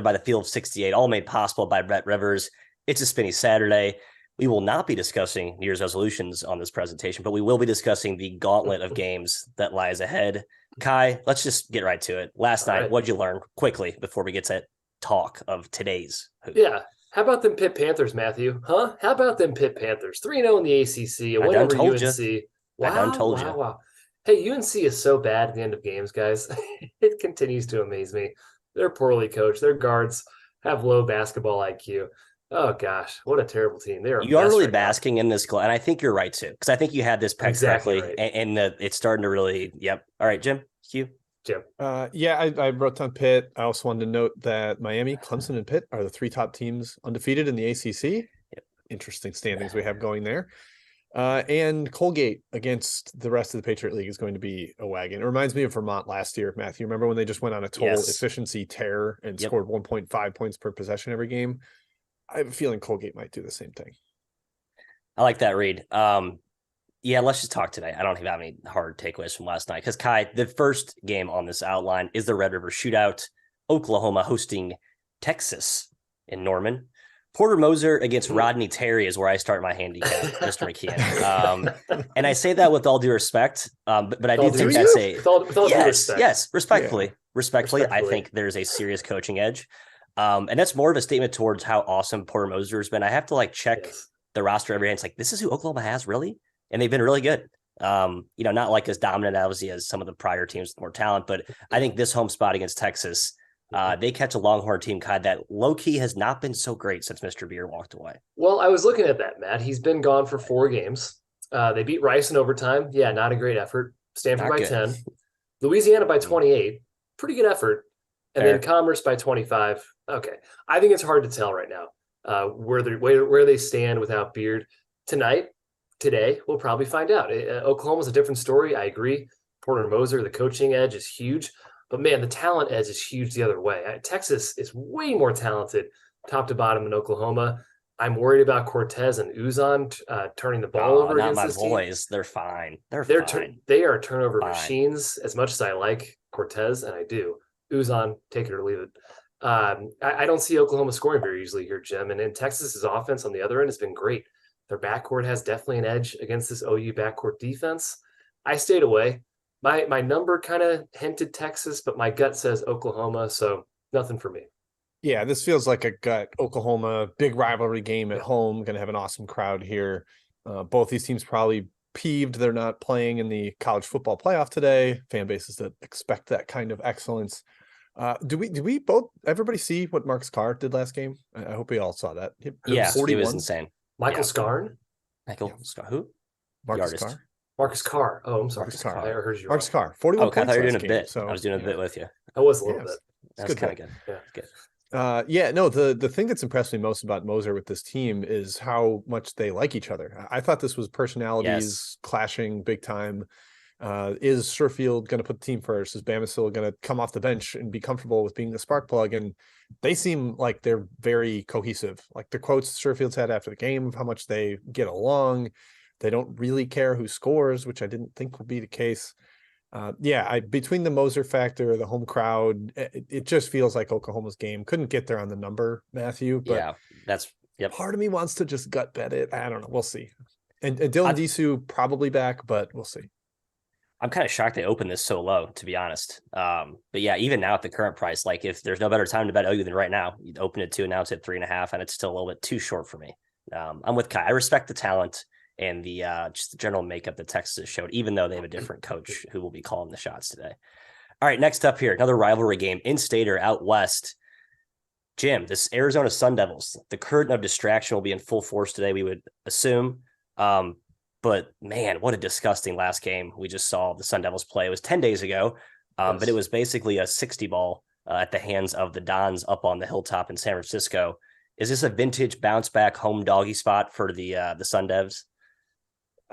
by the Field of 68, all made possible by BetRivers. It's a spinny Saturday. We will not be discussing New Year's resolutions on this presentation, but we will be discussing the gauntlet of games that lies ahead. Kai, let's just get right to it. Last night, what'd you learn quickly before we get to talk of today's hoop? Yeah. How about them Pitt Panthers, Matthew? Huh? How about them Pitt Panthers? 3-0 in the ACC, a win over UNC. Wow. Hey, UNC is so bad at the end of games, guys. It continues to amaze me. They're poorly coached. Their guards have low basketball IQ. Oh, gosh. What a terrible team. They are You are really basking in this, and I think you're right, too, because I think you had this pegged exactly correctly, right. and it's starting to really, yep. All right, Jim, Hugh. Jim. I wrote down Pitt. I also wanted to note that Miami, Clemson, and Pitt are the 3 top teams undefeated in the ACC. Yep. Interesting standings we have going there. And Colgate against the rest of the Patriot League is going to be a wagon. It reminds me of Vermont last year, Matthew. Remember when they just went on a total efficiency tear and scored 1.5 points per possession every game? I have a feeling Colgate might do the same thing. I like that read. Yeah, let's just talk today. I don't have any hard takeaways from last night because, Kai, the first game on this outline is the Red River Shootout. Oklahoma hosting Texas in Norman. Porter Moser against Rodney Terry is where I start my handicap, Mr. McKeon. And I say that with all due respect, but I do think that's respectfully, I think there's a serious coaching edge. And that's more of a statement towards how awesome Porter Moser has been. I have to check the roster every day. It's like, this is who Oklahoma has, really? And they've been really good. Not like as dominant obviously as some of the prior teams with more talent, but I think this home spot against Texas, they catch a Longhorn team, Kai, that low-key has not been so great since Mr. Beer walked away. Well, I was looking at that, Matt. He's been gone for 4 games. They beat Rice in overtime. Yeah, not a great effort. Stanford by 10. Louisiana by 28. Pretty good effort. And then Commerce by 25. Okay. I think it's hard to tell right now where they stand without Beard. Today, we'll probably find out. Oklahoma's a different story. I agree. Porter Moser, the coaching edge is huge. But, man, the talent edge is huge the other way. Texas is way more talented top to bottom than Oklahoma. I'm worried about Cortez and Uzan turning the ball over against this team. Not my boys. They're fine. They're fine. They are turnover machines. As much as I like Cortez, and I do, Uzan, take it or leave it. I don't see Oklahoma scoring very easily here, Jim. And Texas's offense on the other end has been great. Their backcourt has definitely an edge against this OU backcourt defense. I stayed away. My number kind of hinted Texas, but my gut says Oklahoma, so nothing for me. Yeah, this feels like a gut Oklahoma big rivalry game at home. Going to have an awesome crowd here. Both these teams probably peeved they're not playing in the college football playoff today. Fan bases that expect that kind of excellence. Do we both everybody see what Marcus Carr did last game? I hope we all saw that. It was insane. Michael Scarn? Scarn. Who? Marcus Carr. Marcus Carr. Oh, I'm sorry. Marcus Carr. I heard you. Marcus Carr. 41 points. I thought you were doing a game, bit. So, I was doing a bit with you. I was a little bit. That's kind of good. Yeah. Good. The thing that's impressed me most about Moser with this team is how much they like each other. I thought this was personalities clashing big time. Is Sherfield going to put the team first? Is Bamisile going to come off the bench and be comfortable with being the spark plug? And they seem like they're very cohesive. Like the quotes Sherfield's had after the game of how much they get along. They don't really care who scores, which I didn't think would be the case. Between the Moser factor, the home crowd, it just feels like Oklahoma's game. Couldn't get there on the number, Matthew. But part of me wants to just gut bet it. I don't know. We'll see. And Dylan Disu probably back, but we'll see. I'm kind of shocked they opened this so low, to be honest. But yeah, even now at the current price, if there's no better time to bet OU than right now, you'd open it 2 and now it's at 3.5, and it's still a little bit too short for me. I'm with Kai. I respect the talent and the just the general makeup that Texas showed, even though they have a different coach who will be calling the shots today. All right, next up here, another rivalry game, in-state or out west. Jim, this Arizona Sun Devils, the curtain of distraction will be in full force today, we would assume. But man, what a disgusting last game we just saw the Sun Devils play. It was 10 days ago, but it was basically a 60 ball at the hands of the Dons up on the hilltop in San Francisco. Is this a vintage bounce back home doggy spot for the Sun Devs?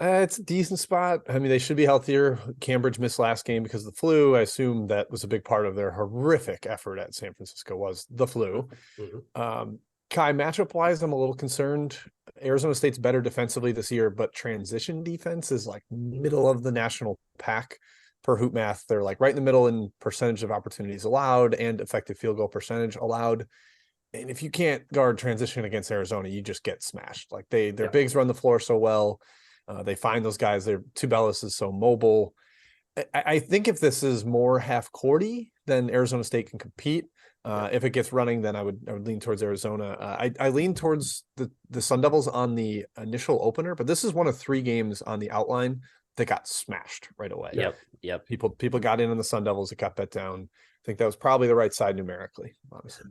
It's a decent spot. I mean, they should be healthier. Cambridge missed last game because of the flu. I assume that was a big part of their horrific effort at San Francisco was the flu. Mm-hmm. Kai, matchup-wise, I'm a little concerned. Arizona State's better defensively this year, but transition defense is like middle of the national pack. per hoop math, they're like right in the middle in percentage of opportunities allowed and effective field goal percentage allowed. And if you can't guard transition against Arizona, you just get smashed. Like their bigs run the floor so well. They find those guys. Their Tubelis is so mobile. I think if this is more half courty, then Arizona State can compete. If it gets running, then I would lean towards Arizona. I lean towards the Sun Devils on the initial opener, but this is one of 3 games on the outline that got smashed right away. Yep. People got in on the Sun Devils. It got bet down. I think that was probably the right side numerically, honestly.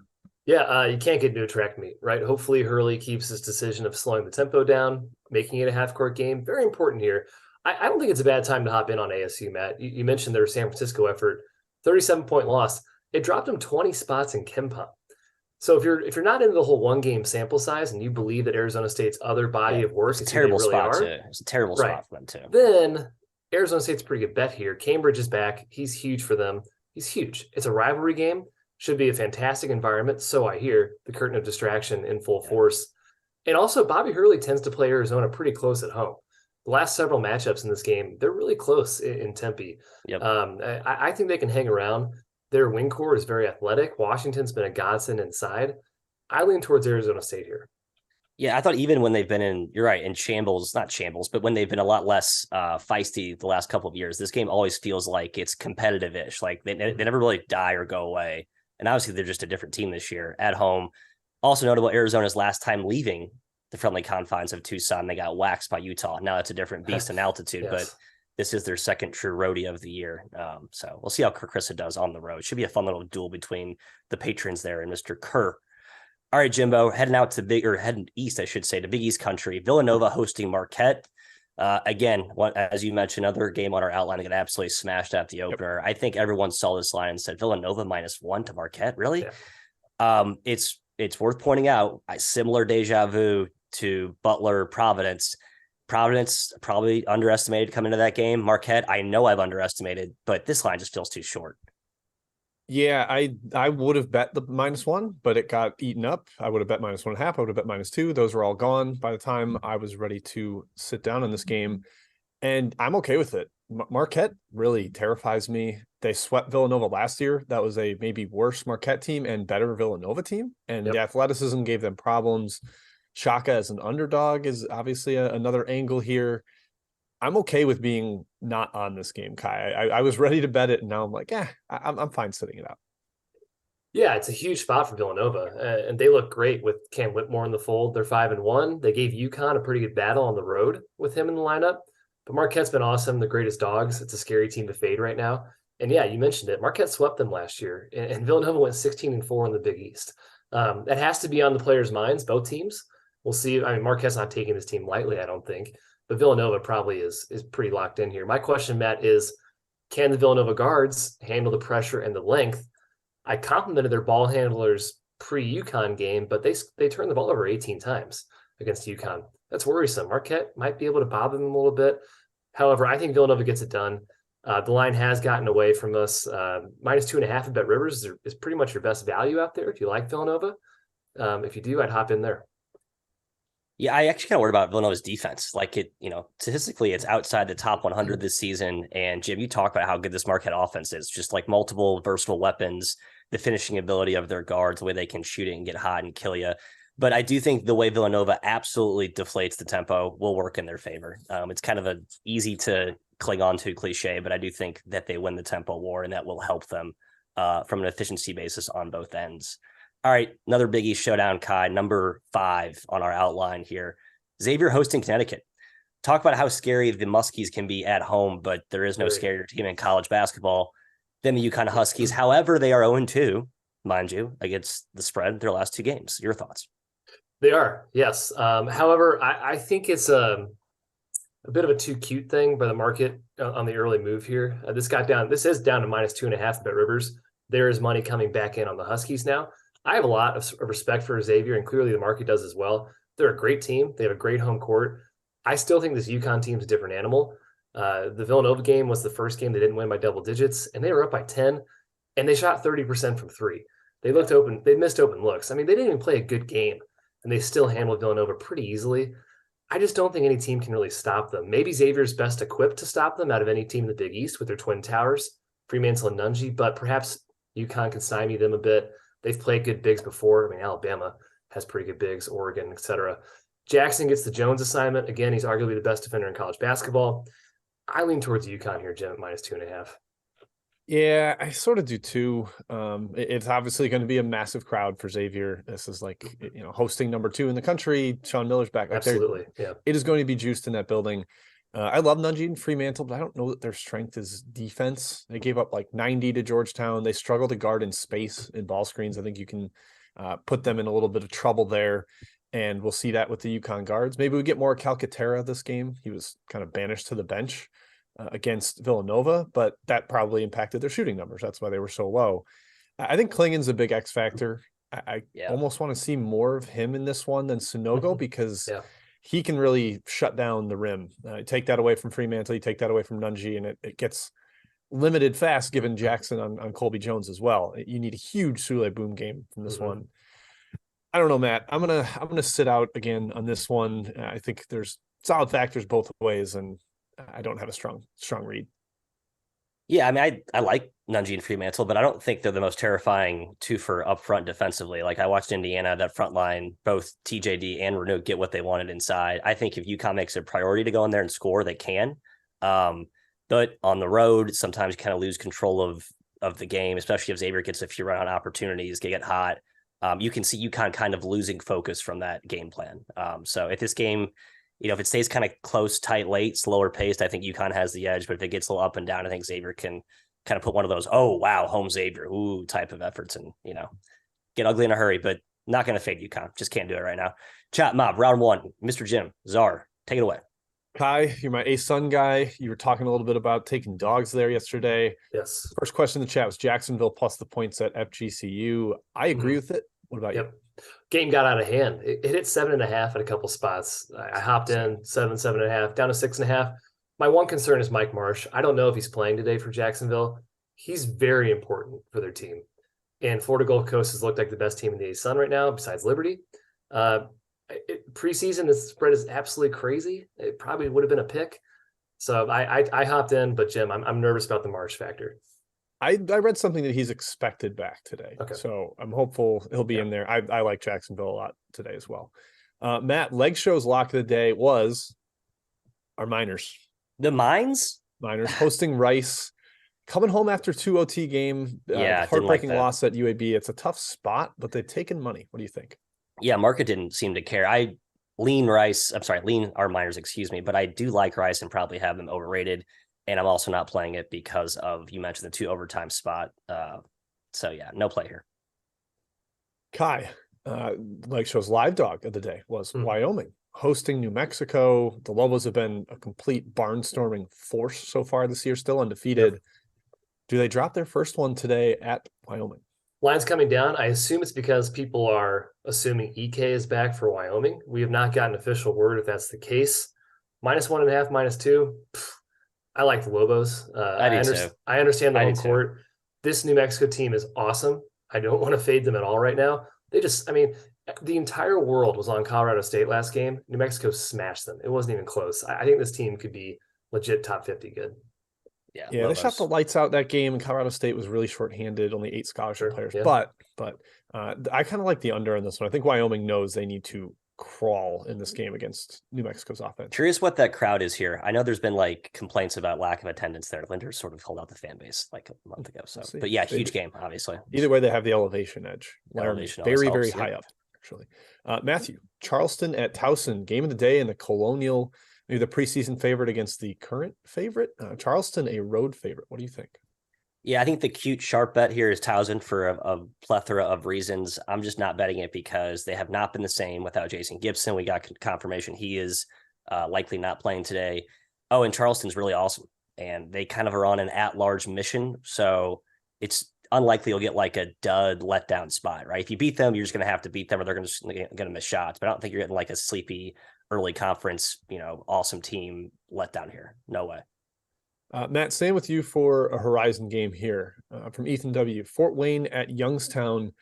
Yeah, you can't get into a track meet, right? Hopefully Hurley keeps his decision of slowing the tempo down, making it a half-court game. Very important here. I don't think it's a bad time to hop in on ASU, Matt. You mentioned their San Francisco effort, 37-point loss. It dropped them 20 spots in KenPom. So if you're not into the whole 1-game sample size and you believe that Arizona State's other body of work is terrible really spot are, too. It's a terrible spot for them too. Then Arizona State's a pretty good bet here. Cambridge is back. He's huge for them. He's huge. It's a rivalry game. Should be a fantastic environment. So I hear the curtain of distraction in full force. And also Bobby Hurley tends to play Arizona pretty close at home. The last several matchups in this game, they're really close in Tempe. Yep. I think they can hang around. Their wing core is very athletic. Washington's been a godsend inside. I lean towards Arizona State here. Yeah, I thought even when they've been you're right, in not shambles, but when they've been a lot less feisty the last couple of years, this game always feels like it's competitive-ish. Like they never really die or go away. And obviously they're just a different team this year at home. Also notable, Arizona's last time leaving the friendly confines of Tucson, they got waxed by Utah. Now it's a different beast in altitude, yes. but this is their second true roadie of the year. So we'll see how Kerr Kriisa does on the road. Should be a fun little duel between the patrons there and Mr. Kerr. All right, Jimbo, heading east, I should say, to Big East country. Villanova hosting Marquette. Again, as you mentioned, another game on our outline that got absolutely smashed at the opener. Yep. I think everyone saw this line and said Villanova -1 to Marquette. Really? Yeah. It's worth pointing out, similar deja vu to Butler Providence. Providence probably underestimated coming into that game. Marquette, I know I've underestimated, but this line just feels too short. Yeah, I would have bet the -1, but it got eaten up. I would have bet -1.5. I would have bet -2. Those were all gone by the time I was ready to sit down in this game. And I'm okay with it. Marquette really terrifies me. They swept Villanova last year. That was a maybe worse Marquette team and better Villanova team. And the athleticism gave them problems. Shaka as an underdog is obviously another angle here. I'm okay with being not on this game, Kai. I was ready to bet it, and now I'm like, I'm fine sitting it out. Yeah, it's a huge spot for Villanova, and they look great with Cam Whitmore in the fold. They're 5-1. They gave UConn a pretty good battle on the road with him in the lineup. But Marquette's been awesome, the greatest dogs. It's a scary team to fade right now. And yeah, you mentioned it. Marquette swept them last year, and Villanova went 16-4 in the Big East. That has to be on the players' minds, both teams. We'll see. I mean, Marquette's not taking this team lightly, I don't think. But Villanova probably is pretty locked in here. My question, Matt, is can the Villanova guards handle the pressure and the length? I complimented their ball handlers pre-UConn game, but they turned the ball over 18 times against UConn. That's worrisome. Marquette might be able to bother them a little bit. However, I think Villanova gets it done. The line has gotten away from us. -2.5 at BetRivers is pretty much your best value out there if you like Villanova. If you do, I'd hop in there. Yeah, I actually kind of worried about Villanova's defense. Like statistically, it's outside the top 100 this season. And Jim, you talk about how good this Marquette offense is. Just like multiple versatile weapons, the finishing ability of their guards, the way they can shoot it and get hot and kill you. But I do think the way Villanova absolutely deflates the tempo will work in their favor. It's kind of an easy to cling on to cliche, but I do think that they win the tempo war, and that will help them from an efficiency basis on both ends. All right, another Big East showdown, Kai, number 5 on our outline here. Xavier hosting Connecticut. Talk about how scary the Muskies can be at home, but there is no scarier team in college basketball than the UConn Huskies. However, they are 0-2, mind you, against the spread their last 2 games. Your thoughts? They are, yes. However, I think it's a bit of a too cute thing by the market on the early move here. This is down to -2.5 at BetRivers. There is money coming back in on the Huskies now. I have a lot of respect for Xavier, and clearly the market does as well. They're a great team. They have a great home court. I still think this UConn team's a different animal. The Villanova game was the first game they didn't win by double digits, and they were up by 10, and they shot 30% from 3. They looked open. They missed open looks. I mean, they didn't even play a good game, and they still handled Villanova pretty easily. I just don't think any team can really stop them. Maybe Xavier's best equipped to stop them out of any team in the Big East with their twin towers, Fremantle and Nunge, but perhaps UConn can stymie them a bit. They've played good bigs before. I mean, Alabama has pretty good bigs, Oregon, etc. Jackson gets the Jones assignment. Again, he's arguably the best defender in college basketball. I lean towards UConn here, Jim, at -2.5. Yeah, I sort of do too. It's obviously going to be a massive crowd for Xavier. This is like, hosting number 2 in the country. Sean Miller's back. Like Absolutely. Yeah. It is going to be juiced in that building. I love Nunge and Fremantle, but I don't know that their strength is defense. They gave up like 90 to Georgetown. They struggle to guard in space in ball screens. I think you can put them in a little bit of trouble there. And we'll see that with the UConn guards. Maybe we get more Calcaterra this game. He was kind of banished to the bench against Villanova, but that probably impacted their shooting numbers. That's why they were so low. I think Klingen's a big X factor. I almost want to see more of him in this one than Sunogo because he can really shut down the rim. Take that away from Fremantle, you take that away from Nunge, and it gets limited fast given Jackson on Colby Jones as well. You need a huge Sule Boom game from this one. I don't know, Matt. I'm gonna sit out again on this one. I think there's solid factors both ways, and I don't have a strong read. Yeah, I mean, I like Nunge and Fremantle, but I don't think they're the most terrifying two for up front defensively. Like I watched Indiana, that front line, both TJD and Renaud get what they wanted inside. I think if UConn makes it a priority to go in there and score, they can. But on the road, sometimes you kind of lose control of the game, especially if Xavier gets a few run opportunities, get hot. You can see UConn kind of losing focus from that game plan. So if this game, if it stays kind of close, tight, late, slower paced, I think UConn has the edge. But if it gets a little up and down, I think Xavier can kind of put one of those, oh, wow, home Xavier, ooh, type of efforts and, get ugly in a hurry, but not going to fade UConn. Just can't do it right now. Chat mob, round 1, Mr. Jim, Czar, take it away. Kai, you're my A-Sun guy. You were talking a little bit about taking dogs there yesterday. Yes. First question in the chat was Jacksonville plus the points at FGCU. I agree with it. What about you? Game got out of hand. It hit 7.5 at a couple spots. I hopped in 7.5, down to 6.5. My one concern is Mike Marsh. I don't know if he's playing today for Jacksonville. He's very important for their team. And Florida Gulf Coast has looked like the best team in the A-Sun right now, besides Liberty. Preseason, the spread is absolutely crazy. It probably would have been a pick. So I hopped in, but Jim, I'm nervous about the Marsh factor. I read something that he's expected back today. Okay. So I'm hopeful he'll be in there. I like Jacksonville a lot today as well. Matt, leg show's lock of the day was our Miners. The Miners hosting Rice, coming home after 2 OT game. Heartbreaking loss at UAB. It's a tough spot, but they've taken money. What do you think? Yeah, Marquette didn't seem to care. I lean our Miners, but I do like Rice and probably have them overrated. And I'm also not playing it because of, you mentioned the 2 overtime spot. So yeah, no play here. Kai, Leg Show's live dog of the day was Wyoming hosting New Mexico. The Lobos have been a complete barnstorming force so far this year, still undefeated. Yep. Do they drop their first one today at Wyoming? Line's coming down. I assume it's because people are assuming EK is back for Wyoming. We have not gotten official word if that's the case. -1.5, -2. I like the Lobos. I understand the home court. This New Mexico team is awesome. I don't want to fade them at all right now. The entire world was on Colorado State last game. New Mexico smashed them. It wasn't even close. I think this team could be legit top 50 good. Yeah, they shot the lights out that game, and Colorado State was really shorthanded, only 8 scholarship players. Yeah. But I kind of like the under in this one. I think Wyoming knows they need to crawl in this game against New Mexico's offense. Curious what that crowd is here. I know there's been complaints about lack of attendance there. Linder sort of held out the fan base a month ago. So, but yeah, huge game, obviously. Either way, they have the elevation edge. Very high up, actually. Matthew, Charleston at Towson, game of the day in the Colonial. Maybe the preseason favorite against the current favorite. Charleston, a road favorite. What do you think? Yeah, I think the cute sharp bet here is Towson for a plethora of reasons. I'm just not betting it because they have not been the same without Jason Gibson. We got confirmation he is likely not playing today. Oh, and Charleston's really awesome. And they kind of are on an at-large mission. So it's unlikely you'll get a dud letdown spot, right? If you beat them, you're just going to have to beat them or they're going to miss shots. But I don't think you're getting a sleepy early conference, awesome team letdown here. No way. Matt, staying with you for a Horizon game here from Ethan W. Fort Wayne at Youngstown.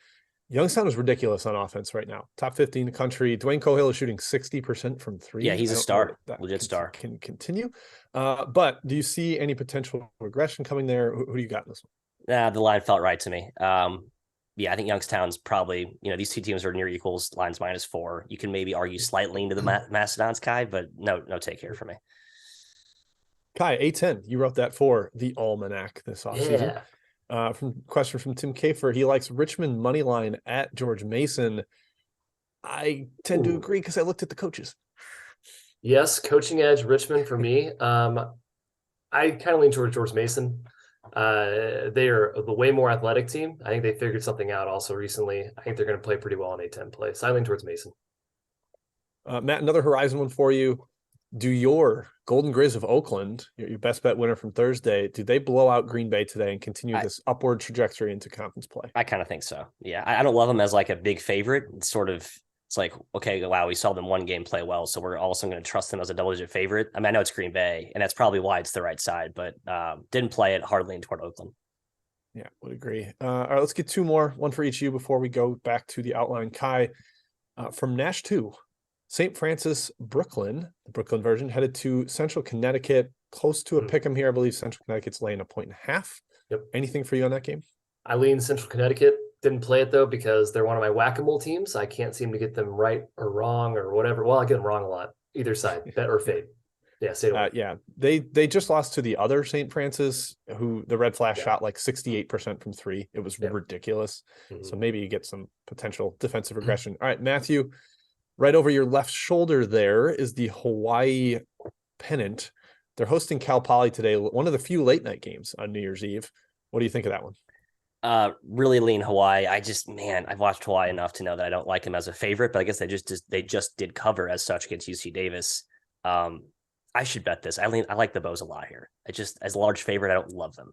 Youngstown is ridiculous on offense right now. Top 50 in the country. Dwayne Cohill is shooting 60% from three. Yeah, he's a star, legit star. Can continue. But do you see any potential regression coming there? Who do you got in this one? Nah, the line felt right to me. Yeah, I think Youngstown's probably, these two teams are near equals, line's -4. You can maybe argue slightly into the Mastodons, Kai, but no take here for me. Kai, A10, you wrote that for the Almanac this offseason. Yeah. Question from Tim Kafer. He likes Richmond money line at George Mason. I tend to agree because I looked at the coaches. Yes, coaching edge Richmond for me. I kind of lean towards George Mason. They are the way more athletic team. I think they figured something out also recently. I think they're going to play pretty well in A10 play. So I lean towards Mason. Matt, another Horizon one for you. Do your Golden Grizz of Oakland, your best bet winner from Thursday, do they blow out Green Bay today and continue this upward trajectory into conference play? I kind of think so. Yeah, I don't love them as like a big favorite. It's like, okay, wow, we saw them one game play well, so we're also going to trust them as a double-digit favorite. I mean, I know it's Green Bay, and that's probably why it's the right side, but didn't play it, hard lean toward Oakland. Yeah, would agree. All right, let's get two more, one for each of you before we go back to the outline. Kai, from Nash 2, St. Francis, Brooklyn, the Brooklyn version, headed to Central Connecticut, close to a pick'em here. I believe Central Connecticut's laying 1.5. Yep. Anything for you on that game? I lean Central Connecticut. Didn't play it though because they're one of my whack-a-mole teams. I can't seem to get them right or wrong or whatever. Well, I get them wrong a lot. Either side, bet or fade. Yeah, stay away. Yeah, they just lost to the other St. Francis, who the Red Flash shot like 68% from three. It was ridiculous. So maybe you get some potential defensive regression. All right, Matthew, right over your left shoulder there is the Hawaii pennant. They're hosting Cal Poly today, one of the few late night games on New Year's Eve. What do you think of that one? Really lean Hawaii. I've watched Hawaii enough to know that I don't like them as a favorite, but I guess they just did cover as such against UC Davis. I should bet this. I like the Bows a lot here. As a large favorite, I don't love them.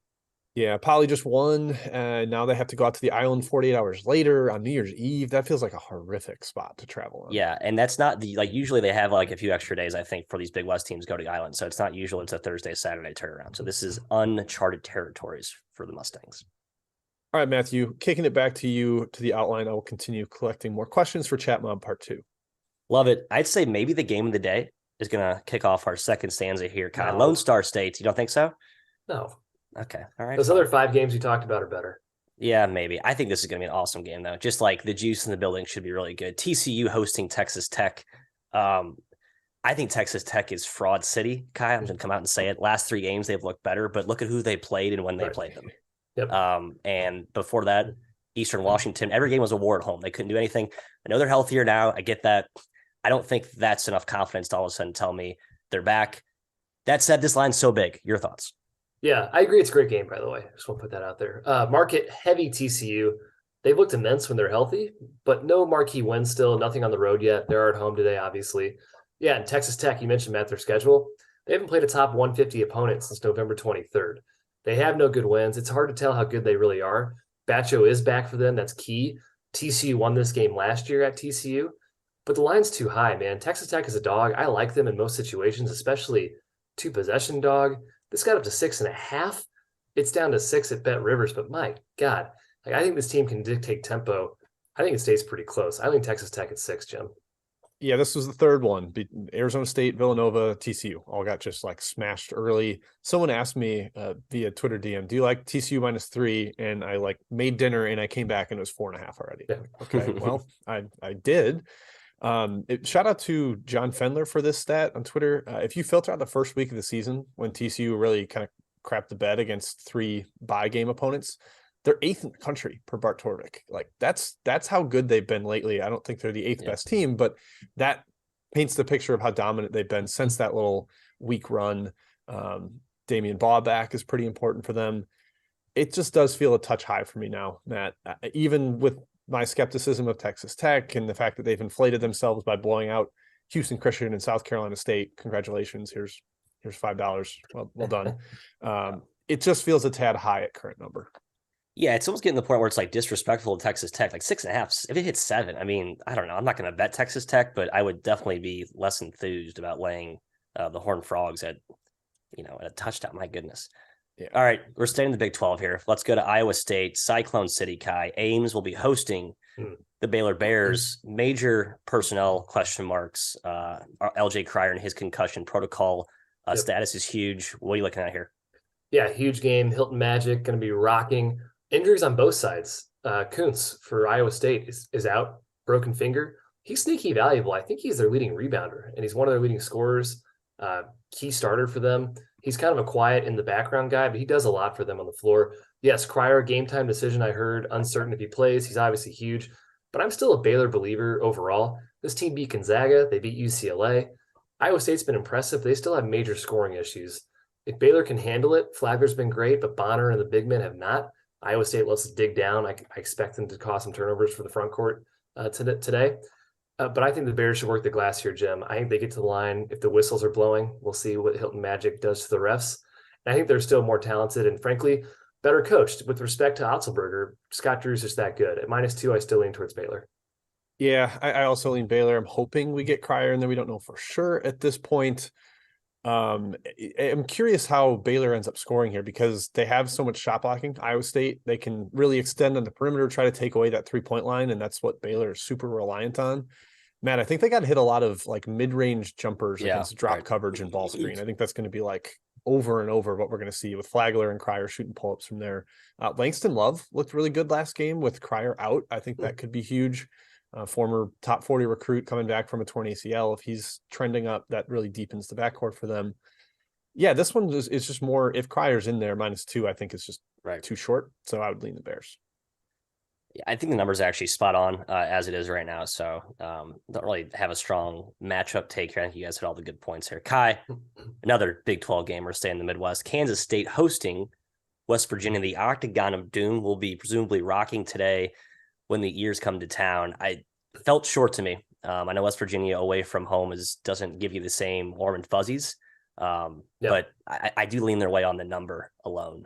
Yeah, Poly just won. Now they have to go out to the island 48 hours later on New Year's Eve. That feels like a horrific spot to travel on. Yeah, and that's not usually they have like a few extra days, I think, for these Big West teams go to the island. So it's not usual. It's a Thursday, Saturday turnaround. So this is uncharted territories for the Mustangs. All right, Matthew, kicking it back to you to the outline. I will continue collecting more questions for Chat Mob Part 2. Love it. I'd say maybe the game of the day is going to kick off our second stanza here. Kai. Lone Star State. You don't think so? No. Okay. All right. Those other 5 games you talked about are better. Yeah, maybe. I think this is going to be an awesome game, though. Just like the juice in the building should be really good. TCU hosting Texas Tech. I think Texas Tech is fraud city. Kai, I'm going to come out and say it. Last 3 games, they've looked better, but look at who they played and when they played them. Yep. And before that, Eastern Washington, every game was a war at home. They couldn't do anything. I know they're healthier now. I get that. I don't think that's enough confidence to all of a sudden tell me they're back. That said, this line's so big. Your thoughts? Yeah, I agree. It's a great game, by the way. Just want to put that out there. Marquette, heavy TCU. They've looked immense when they're healthy, but no marquee win still. Nothing on the road yet. They're at home today, obviously. Yeah, and Texas Tech, you mentioned, Matt, their schedule. They haven't played a top 150 opponent since November 23rd. They have no good wins. It's hard to tell how good they really are. Batcho is back for them. That's key. TCU won this game last year at TCU, but the line's too high, man. Texas Tech is a dog. I like them in most situations, especially 2-possession dog. This got up to 6.5. It's down to 6 at BetRivers, but my God, I think this team can dictate tempo. I think it stays pretty close. I think Texas Tech at 6, Jim. Yeah, this was the third one. Arizona State, Villanova, TCU all got just like smashed early. Someone asked me via Twitter DM, do you like TCU -3? And I made dinner and I came back and it was 4.5 already. Yeah. Okay, well, I did. Shout out to John Fendler for this stat on Twitter. If you filter out the first week of the season when TCU really kind of crapped the bed against 3 bye game opponents, they're 8th in the country per Bart Torvik. Like that's how good they've been lately. I don't think they're the 8th best team, but that paints the picture of how dominant they've been since that little week run. Damian Baugh back is pretty important for them. It just does feel a touch high for me now, Matt, even with my skepticism of Texas Tech and the fact that they've inflated themselves by blowing out Houston Christian and South Carolina State. Congratulations. Here's $5. Well done. It just feels a tad high at current number. Yeah, it's almost getting to the point where it's like disrespectful to Texas Tech, like 6.5. If it hits 7, I mean, I don't know. I'm not going to bet Texas Tech, but I would definitely be less enthused about laying the Horned Frogs at a touchdown. My goodness. Yeah. All right, we're staying in the Big 12 here. Let's go to Iowa State, Cyclone City, Kai. Ames will be hosting The Baylor Bears, major personnel question marks. LJ Cryer and his concussion protocol status is huge. What are you looking at here? Yeah, huge game. Hilton Magic going to be rocking. Injuries on both sides. Kuntz for Iowa State is out, broken finger. He's sneaky valuable. I think he's their leading rebounder, and he's one of their leading scorers, key starter for them. He's kind of a quiet in the background guy, but he does a lot for them on the floor. Yes, Cryer, game time decision, I heard, uncertain if he plays. He's obviously huge, but I'm still a Baylor believer overall. This team beat Gonzaga. They beat UCLA. Iowa State's been impressive. They still have major scoring issues. If Baylor can handle it, Flagler's been great, but Bonner and the big men have not. Iowa State lets us dig down. I expect them to cause some turnovers for the front court today. But I think the Bears should work the glass here, Jim. I think they get to the line. If the whistles are blowing, we'll see what Hilton Magic does to the refs. And I think they're still more talented and, frankly, better coached. With respect to Otzelberger, Scott Drew's just that good. At -2, I still lean towards Baylor. Yeah, I also lean Baylor. I'm hoping we get Cryer, and then we don't know for sure at this point. I'm curious how Baylor ends up scoring here because they have so much shot blocking. Iowa State, they can really extend on the perimeter, try to take away that 3-point line, and that's what Baylor is super reliant on. Matt, I think they got to hit a lot of like mid-range jumpers against drop coverage and ball screen. I think that's going to be like over and over what we're going to see with Flagler and Cryer shooting pull-ups from there. Langston Love looked really good last game with Cryer out. I think that could be huge. Former top 40 recruit coming back from a torn ACL. If he's trending up, that really deepens the backcourt for them. Yeah, this one is just more, if Cryer's in there, -2, I think it's just too short. So I would lean the Bears. Yeah, I think the numbers are actually spot on as it is right now. So don't really have a strong matchup take here. I think you guys hit all the good points here. Kai, another Big 12 game. We're staying in the Midwest. Kansas State hosting West Virginia. The Octagon of Doom will be presumably rocking today when the ears come to town. I felt short to me. I know West Virginia away from home doesn't give you the same warm and fuzzies, but I do lean their way on the number alone.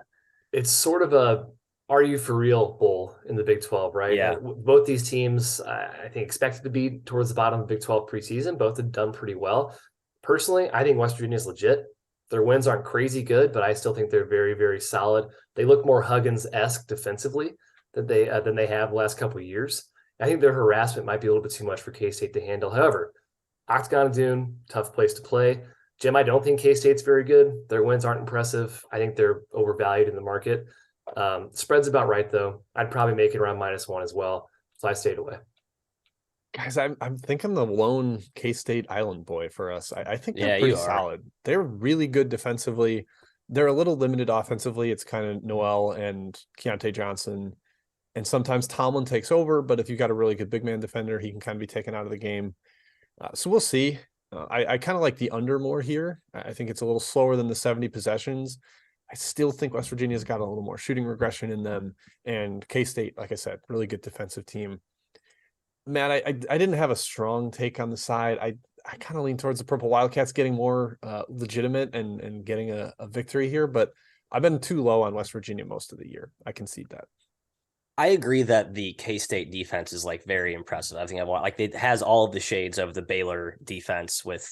It's sort of a are you for real bowl in the Big 12, right? Yeah. Both these teams, I think, expected to be towards the bottom of the Big 12 preseason. Both have done pretty well. Personally, I think West Virginia is legit. Their wins aren't crazy good, but I still think they're very, very solid. They look more Huggins-esque defensively than they have the last couple of years. I think their harassment might be a little bit too much for K-State to handle. However, Octagon of Doom, tough place to play. Jim, I don't think K-State's very good. Their wins aren't impressive. I think they're overvalued in the market. Spread's about right, though. I'd probably make it around -1 as well. So I stayed away. Guys, I think I'm the lone K-State Island boy for us. I think they're pretty solid. They're really good defensively. They're a little limited offensively. It's kind of Noel and Keontae Johnson. And sometimes Tomlin takes over, but if you've got a really good big man defender, he can kind of be taken out of the game. So we'll see. I kind of like the under more here. I think it's a little slower than the 70 possessions. I still think West Virginia's got a little more shooting regression in them. And K-State, like I said, really good defensive team. Matt, I didn't have a strong take on the side. I kind of lean towards the Purple Wildcats getting more legitimate and getting a victory here, but I've been too low on West Virginia most of the year. I concede that. I agree that the K-State defense is like very impressive. I think it has all of the shades of the Baylor defense with,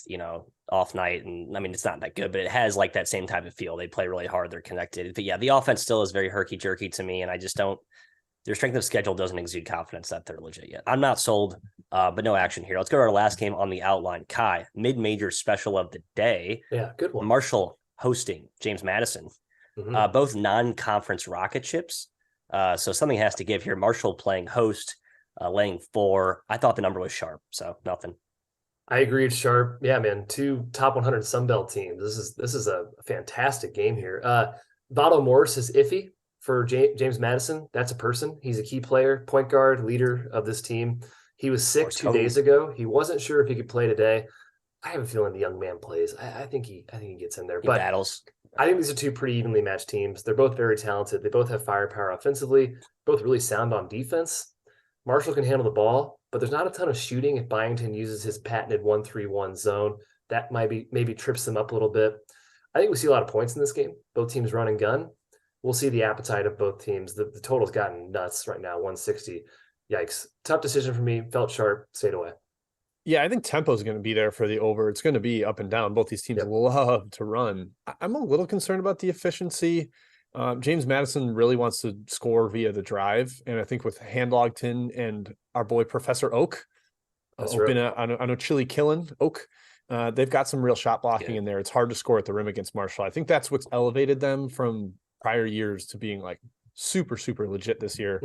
off night. And I mean, it's not that good, but it has like that same type of feel. They play really hard. They're connected. But yeah, the offense still is very herky jerky to me. And I just their strength of schedule doesn't exude confidence that they're legit yet. I'm not sold, but no action here. Let's go to our last game on the outline. Kai, mid-major special of the day. Yeah, good one. Marshall hosting James Madison. Mm-hmm. Both non-conference rocket ships. So something has to give here. Marshall playing host, laying 4. I thought the number was sharp, so nothing. I agree, it's sharp. Yeah, man, 2 top 100 Sun Belt teams. This is a fantastic game here. Votto Morris is iffy for James Madison. That's a person. He's a key player, point guard, leader of this team. He was sick 2 days ago. He wasn't sure if he could play today. I have a feeling the young man plays. I think he gets in there. He battles. I think these are 2 pretty evenly matched teams. They're both very talented. They both have firepower offensively, both really sound on defense. Marshall can handle the ball, but there's not a ton of shooting if Byington uses his patented 1-3-1 zone. That maybe trips them up a little bit. I think we see a lot of points in this game. Both teams run and gun. We'll see the appetite of both teams. The total's gotten nuts right now, 160. Yikes. Tough decision for me. Felt sharp. Stayed away. Yeah, I think tempo is going to be there for the over. It's going to be up and down. Both these teams love to run. I'm a little concerned about the efficiency. James Madison really wants to score via the drive. And I think with Handlogton and our boy Professor Oak. I know Chili killing Oak. They've got some real shot blocking in there. It's hard to score at the rim against Marshall. I think that's what's elevated them from prior years to being like super, super legit this year.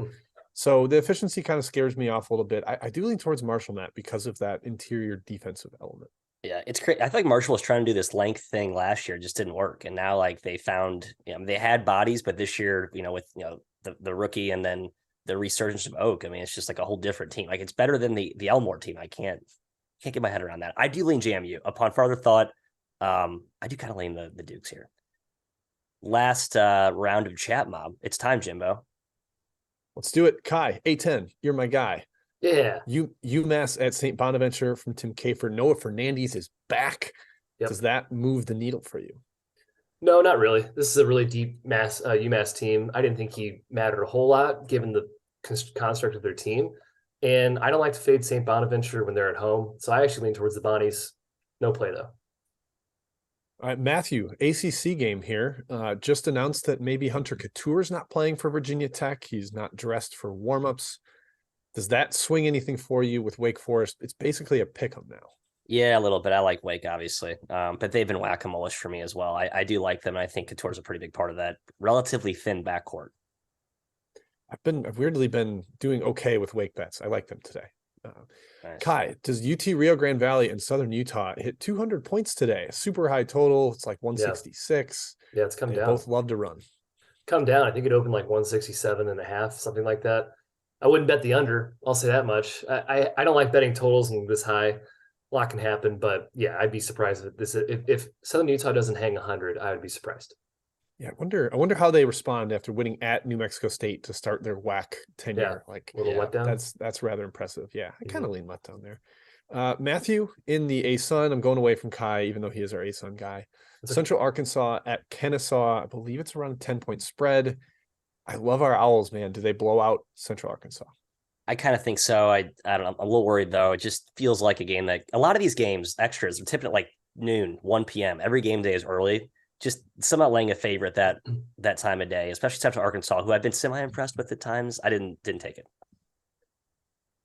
So the efficiency kind of scares me off a little bit. I do lean towards Marshall, Matt, because of that interior defensive element. Yeah, it's great. I feel like Marshall was trying to do this length thing last year, just didn't work. And now like they found, they had bodies, but this year, with, the rookie and then the resurgence of Oak, I mean, it's just like a whole different team. Like it's better than the Elmore team. I can't get my head around that. I do lean JMU. Upon further thought, I do kind of lean the Dukes here. Last round of chat mob. It's time, Jimbo. Let's do it. Kai, A10, you're my guy. Yeah. UMass at St. Bonaventure from Tim Kafer. Noah Fernandes is back. Yep. Does that move the needle for you? No, not really. This is a really deep UMass team. I didn't think he mattered a whole lot given the construct of their team. And I don't like to fade St. Bonaventure when they're at home. So I actually lean towards the Bonnies. No play, though. All right, Matthew, ACC game here. Just announced that maybe Hunter Couture's not playing for Virginia Tech. He's not dressed for warmups. Does that swing anything for you with Wake Forest? It's basically a pick 'em now. Yeah, a little bit. I like Wake, obviously. But they've been whack-a-mole-ish for me as well. I do like them. And I think Couture's a pretty big part of that relatively thin backcourt. I've weirdly been doing okay with Wake bets. I like them today. Nice. Kai, does UT Rio Grande Valley and Southern Utah hit 200 points today? A super high total. It's like 166. Yeah, it's come down. Both love to run. Come down. I think it opened like 167.5, something like that. I wouldn't bet the under. I'll say that much. I don't like betting totals and this high. A lot can happen, but yeah, I'd be surprised if Southern Utah doesn't hang 100. I would be surprised. Yeah, I wonder how they respond after winning at New Mexico State to start their WAC tenure. Like a little letdown. That's rather impressive. Yeah, I kind of lean letdown there. Matthew in the ASUN. I'm going away from Kai, even though he is our ASUN guy. Central Arkansas at Kennesaw. I believe it's around a 10-point spread. I love our Owls, man. Do they blow out Central Arkansas? I kind of think so. I don't know. I'm a little worried, though. It just feels like a game that a lot of these games, extras, are tipping at like noon, 1 p.m. Every game day is early. Just somehow laying a favorite that time of day, especially Central Arkansas, who I've been semi-impressed with at times. I didn't take it.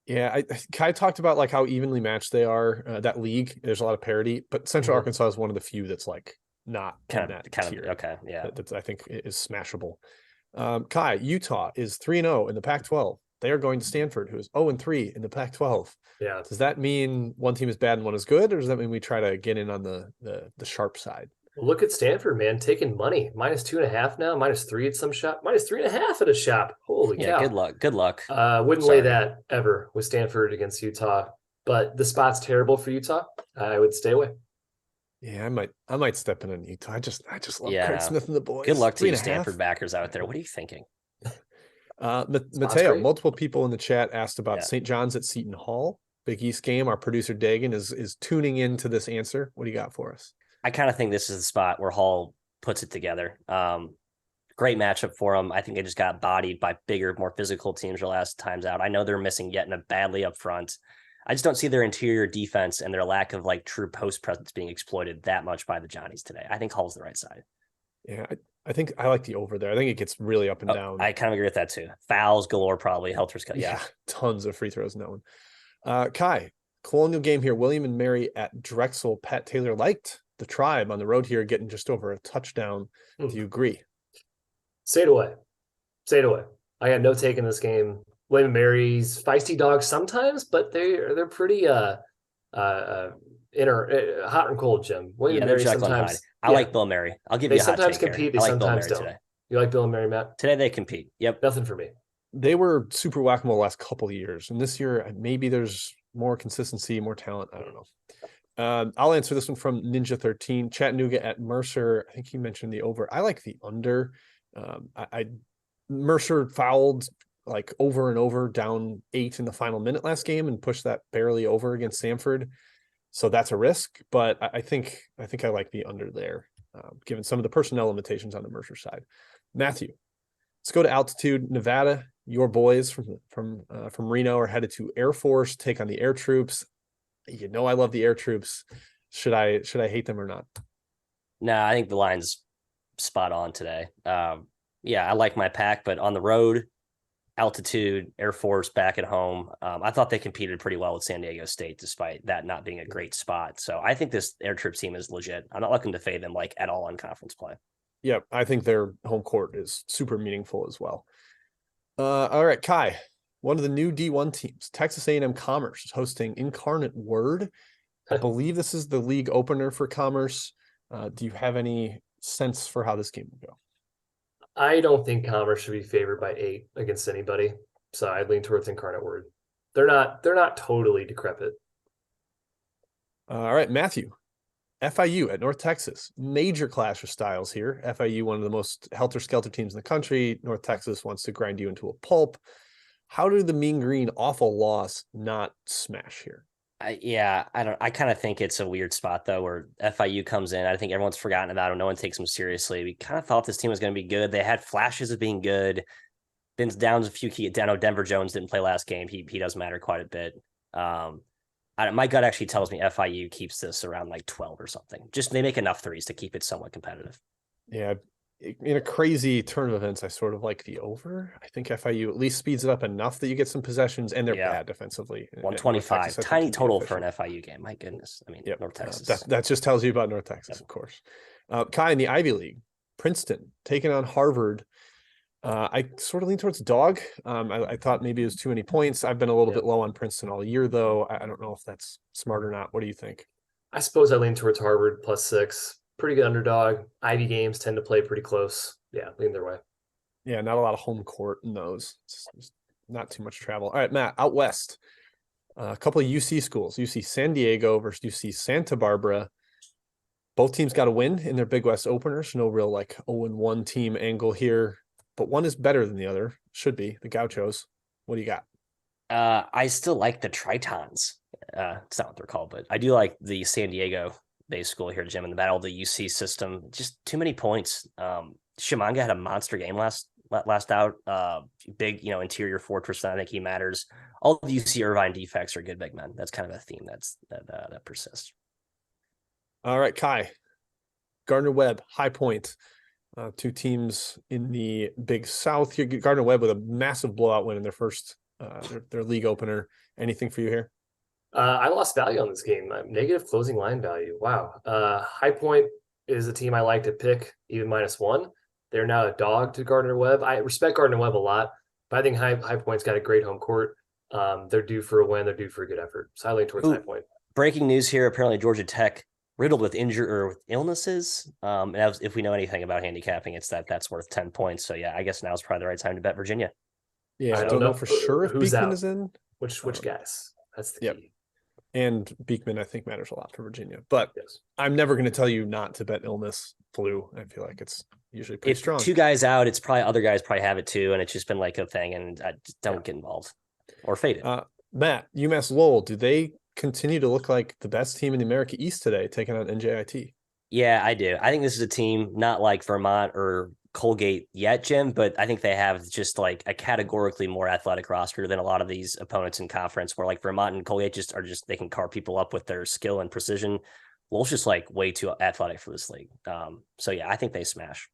Yeah, Kai talked about like how evenly matched they are. That league, there's a lot of parity, but Central Arkansas is one of the few that's like not kind of okay. Yeah, that I think is smashable. Kai, Utah is 3-0 in the Pac-12. They are going to Stanford, who is 0-3 in the Pac-12. Yeah. Does that mean one team is bad and one is good, or does that mean we try to get in on the sharp side? Look at Stanford, man, taking money. -2.5 now, -3 at some shop, -3.5 at a shop. Holy cow. Good luck. Wouldn't lay that ever with Stanford against Utah, but the spot's terrible for Utah. I would stay away. Yeah, I might step in on Utah. I just love Craig Smith and the boys. Good luck to you Stanford backers out there. What are you thinking? Mateo, multiple people in the chat asked about St. John's at Seton Hall. Big East game. Our producer Dagan is tuning into this answer. What do you got for us? I kind of think this is the spot where Hall puts it together. Great matchup for them. I think they just got bodied by bigger, more physical teams the last times out. I know they're missing Yetna badly up front. I just don't see their interior defense and their lack of like true post presence being exploited that much by the Johnnies today. I think Hall's the right side. Yeah, I think I like the over there. I think it gets really up and down. I kind of agree with that too. Fouls galore, probably. Helter's cut. Yeah, tons of free throws in that one. Kai, Colonial game here. William and Mary at Drexel. Pat Taylor liked the Tribe on the road here, getting just over a touchdown. Do you agree? Say it away. Say it away. I got no take in this game. William and Mary's feisty dogs sometimes, but they're pretty hot and cold, Jim. William and Mary sometimes. I like Bill and Mary. I'll give you a hot take. They sometimes compete. They sometimes don't. Today. You like Bill and Mary, Matt? Today they compete. Yep. Nothing for me. They were super whack-a-mole the last couple of years, and this year maybe there's more consistency, more talent. I don't know. I'll answer this one from Ninja 13. Chattanooga at Mercer. I think he mentioned the over. I like the under. Mercer fouled like over and over, down 8 in the final minute last game, and pushed that barely over against Samford. So that's a risk, but I think I like the under there, given some of the personnel limitations on the Mercer side. Matthew, let's go to altitude. Nevada. Your boys from Reno are headed to Air Force, take on the Air Troops. You know I love the Air Troops. Should I hate them or not? No, I think the line's spot on today. Yeah, I like my pack, but on the road, altitude, Air Force back at home. I thought they competed pretty well with San Diego State, despite that not being a great spot. So I think this air trip team is legit. I'm not looking to fade them like at all on conference play. Yep, I think their home court is super meaningful as well. All right, Kai, one of the new D1 teams, Texas A&M Commerce, is hosting Incarnate Word. I believe this is the league opener for Commerce. Do you have any sense for how this game will go? I don't think Commerce should be favored by 8 against anybody. So I'd lean towards Incarnate Word. They're not totally decrepit. All right, Matthew. FIU at North Texas. Major clash of styles here. FIU, one of the most helter-skelter teams in the country. North Texas wants to grind you into a pulp. How did the Mean Green awful loss not smash here? I kind of think it's a weird spot though, where FIU comes in. I think everyone's forgotten about them. No one takes them seriously. We kind of thought this team was going to be good. They had flashes of being good. Been down a few key. I know Denver Jones didn't play last game. He does matter quite a bit. My gut actually tells me FIU keeps this around like 12 or something. Just they make enough threes to keep it somewhat competitive. Yeah. In a crazy turn of events, I sort of like the over. I think FIU at least speeds it up enough that you get some possessions, and they're bad defensively. 125, tiny total for an FIU game. My goodness. I mean, North Texas. That just tells you about North Texas, of course. Kai, in the Ivy League, Princeton taking on Harvard. I sort of lean towards dog. I thought maybe it was too many points. I've been a little bit low on Princeton all year, though. I don't know if that's smart or not. What do you think? I suppose I lean towards Harvard +6. Pretty good underdog. Ivy games tend to play pretty close. Yeah, lean their way. Yeah, not a lot of home court in those. It's not too much travel. All right, Matt, out west. A couple of UC schools. UC San Diego versus UC Santa Barbara. Both teams got a win in their Big West openers. No real like 0-1 team angle here, but one is better than the other. Should be the Gauchos. What do you got? I still like the Tritons. It's not what they're called, but I do like the San Diego based school here, Jim, in the battle of the UC system. Just too many points. Shimanga had a monster game last out. Big, interior fortress. I think he matters. All the UC Irvine defects are good big men. That's kind of a theme that persists. All right, Kai. Gardner-Webb, High Point. Two teams in the Big South here. Gardner-Webb with a massive blowout win in their first their league opener. Anything for you here? I lost value on this game. Negative closing line value. Wow. High Point is a team I like to pick, even -1. They're now a dog to Gardner-Webb. I respect Gardner-Webb a lot, but I think High Point's got a great home court. They're due for a win. They're due for a good effort. So I lean towards High Point. Breaking news here. Apparently Georgia Tech riddled with injury or with illnesses. And if we know anything about handicapping, it's that's worth 10 points. So yeah, I guess now is probably the right time to bet Virginia. Yeah, I don't know for sure if who's Beekman out. is in. Which guys? That's the key. And Beekman, I think, matters a lot for Virginia. But I'm never going to tell you not to bet illness, flu. I feel like it's usually pretty strong. Two guys out, it's probably other guys probably have it too, and it's just been like a thing, and I just don't get involved or fade it. Matt, UMass Lowell, do they continue to look like the best team in the America East today, taking on NJIT? Yeah, I do. I think this is a team not like Vermont or Colgate yet, Jim, but I think they have just like a categorically more athletic roster than a lot of these opponents in conference, where like Vermont and Colgate they can carve people up with their skill and precision. Lowell's just like way too athletic for this league. So yeah, I think they smash.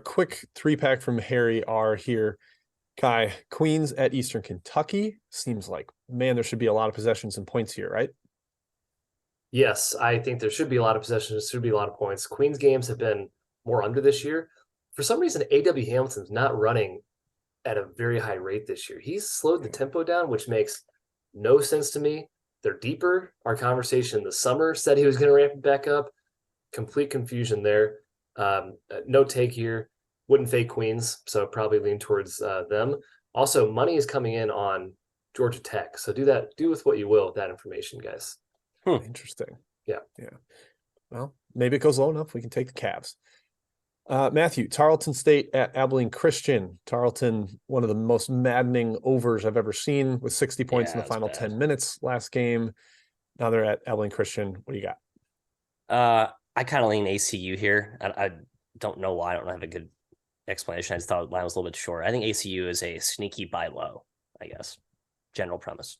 Quick 3-pack from Harry R here. Kai, Queens at Eastern Kentucky. Seems like, man, there should be a lot of possessions and points here, right? Yes, I think there should be a lot of possessions. There should be a lot of points. Queens games have been more under this year. For some reason, A.W. Hamilton's not running at a very high rate this year. He's slowed the tempo down, which makes no sense to me. They're deeper. Our conversation this summer said he was going to ramp it back up. Complete confusion there. No take here. Wouldn't fade Queens, so probably lean towards them. Also, money is coming in on Georgia Tech. So do with what you will with that information, guys. Interesting. Yeah. Well, maybe it goes low enough. We can take the Cavs. Matthew, Tarleton State at Abilene Christian. Tarleton, one of the most maddening overs I've ever seen, with 60 points in the final 10 minutes last game. Now they're at Abilene Christian. What do you got? I kind of lean ACU here. I don't know why. I don't have a good explanation. I just thought the line was a little bit short. I think ACU is a sneaky buy low, I guess. General premise.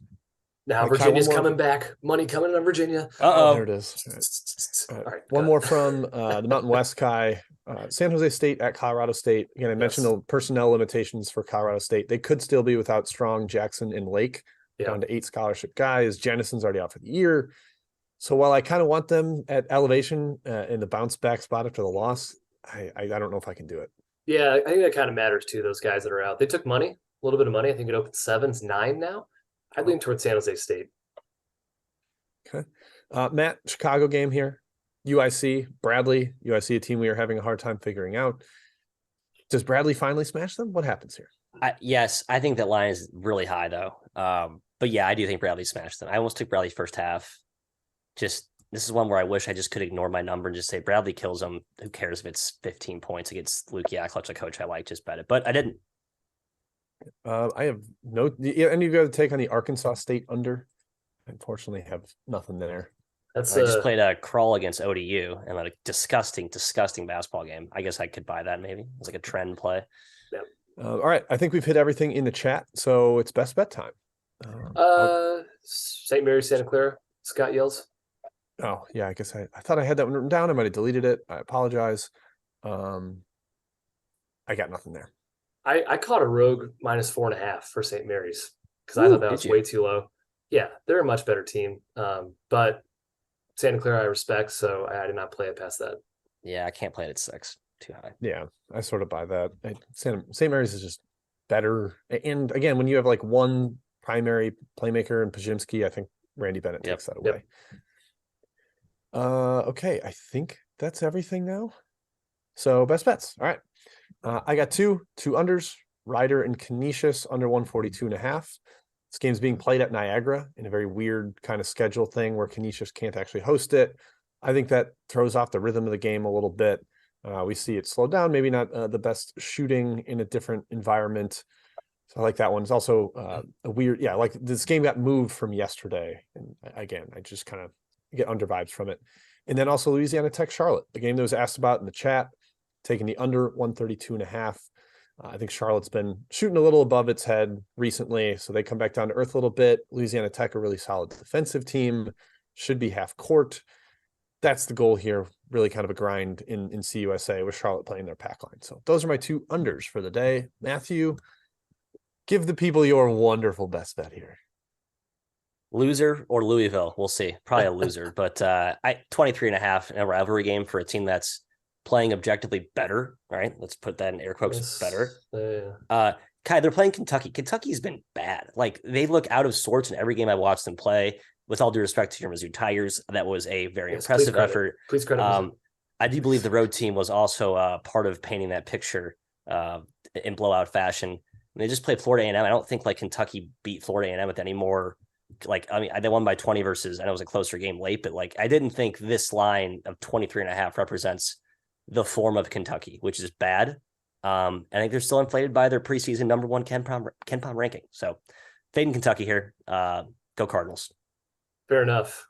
Now Virginia's coming back. Money coming in on Virginia. Oh, there it is. All right. One more from the Mountain West Kai. San Jose State at Colorado State. Again, I mentioned the personnel limitations for Colorado State. They could still be without Strong, Jackson, and Lake, down to 8 scholarship guys. Jennison's already out for the year. So while I kind of want them at elevation in the bounce back spot after the loss, I don't know if I can do it. Yeah, I think that kind of matters too, those guys that are out. They took money, a little bit of money. I think it opened 7, it's 9 now. I'd lean towards San Jose State. Okay. Matt, Chicago game here. UIC, Bradley. UIC, a team we are having a hard time figuring out. Does Bradley finally smash them? What happens here? Yes, I think that line is really high, though. But yeah, I do think Bradley smashed them. I almost took Bradley first half. This is one where I wish I just could ignore my number and just say Bradley kills them. Who cares if it's 15 points against Luke Yaklich, a coach I like, just bet it. But I didn't. I have no. Any of you have a take on the Arkansas State under? Unfortunately, have nothing there. I just played a crawl against ODU and a disgusting basketball game. I guess I could buy that maybe. It's like a trend play. Yeah. All right. I think we've hit everything in the chat, so it's best bet time. St. Mary's, Santa Clara. Scott yells. Oh yeah, I guess I thought I had that one written down. I might have deleted it. I apologize. I got nothing there. I caught a rogue -4.5 for St. Mary's because I thought that was way too low. Yeah, they're a much better team. But Santa Clara I respect, so I did not play it past that. Yeah, I can't play it at 6. Too high. Yeah, I sort of buy that. St. Mary's is just better. And again, when you have like one primary playmaker in Pajimski, I think Randy Bennett takes that away. Okay, I think that's everything now. So best bets. All right. I got two unders, Ryder and Canisius under 142.5. This game's being played at Niagara in a very weird kind of schedule thing where Canisius can't actually host it. I think that throws off the rhythm of the game a little bit. We see it slow down, maybe not the best shooting in a different environment. So I like that one. It's also a weird, like this game got moved from yesterday. And again, I just kind of get under vibes from it. And then also Louisiana Tech Charlotte, the game that was asked about in the chat, taking the under 132.5. I think Charlotte's been shooting a little above its head recently, so they come back down to earth a little bit. Louisiana Tech, a really solid defensive team, should be half court. That's the goal here, really kind of a grind in CUSA with Charlotte playing their pack line. So those are my two unders for the day. Matthew, give the people your wonderful best bet here. Loser or Louisville, we'll see. Probably a loser, but 23.5 in a rivalry game for a team that's playing objectively better. All right, let's put that in air quotes. Better. Kai, they're playing Kentucky. Kentucky's been bad. Like they look out of sorts in every game I watched them play. With all due respect to your Mizzou Tigers, that was a very impressive effort. Please credit. I do believe the road team was also part of painting that picture in blowout fashion. And they just played Florida A&M. I don't think like Kentucky beat Florida A&M with any more. Like, I mean, they won by 20 versus, I know it was a closer game late, but like, I didn't think this line of 23.5 represents the form of Kentucky, which is bad. I think they're still inflated by their preseason number 1 KenPom ranking. So fading Kentucky here. Go Cardinals. Fair enough,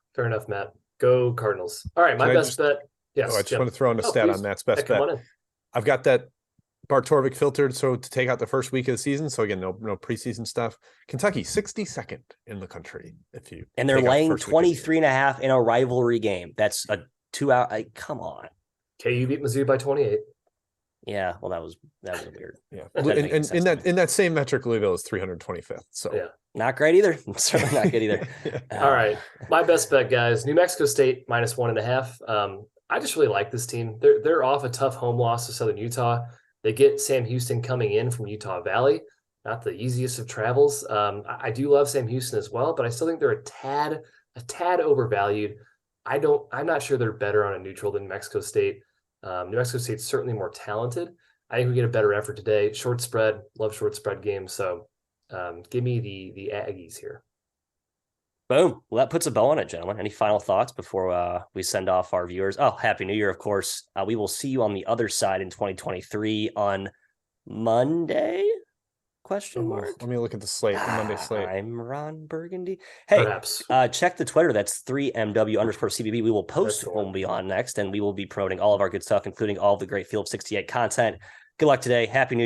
Matt. Go Cardinals. All right, my best bet. Yes. I just want to throw in a stat on Matt's best bet. I've got that Bart Torvik filtered, so to take out the first week of the season. So again, no preseason stuff. Kentucky, 62nd in the country. And they're laying 23.5 in a rivalry game. That's a 2-hour. Come on. KU beat Mizzou by 28. Yeah, well, that was weird. Yeah, and in that same metric, Louisville is 325th. So not great either. Certainly not good either. All right, my best bet, guys. New Mexico State -1.5. I just really like this team. They're off a tough home loss to Southern Utah. They get Sam Houston coming in from Utah Valley, not the easiest of travels. I do love Sam Houston as well, but I still think they're a tad overvalued. I'm not sure they're better on a neutral than Mexico State. New Mexico State's certainly more talented. I think we get a better effort today. Short spread, love short spread games. So give me the Aggies here. Boom. Well, that puts a bow on it, gentlemen. Any final thoughts before we send off our viewers? Oh, Happy New Year, of course. We will see you on the other side in 2023 on Monday? Question mark. Let me look at the slate. The Monday slate. I'm Ron Burgundy. Hey, check the Twitter. That's 3MW_CBB. We will post when we'll be on next, and we will be promoting all of our good stuff, including all of the great Field 68 content. Good luck today. Happy New Year.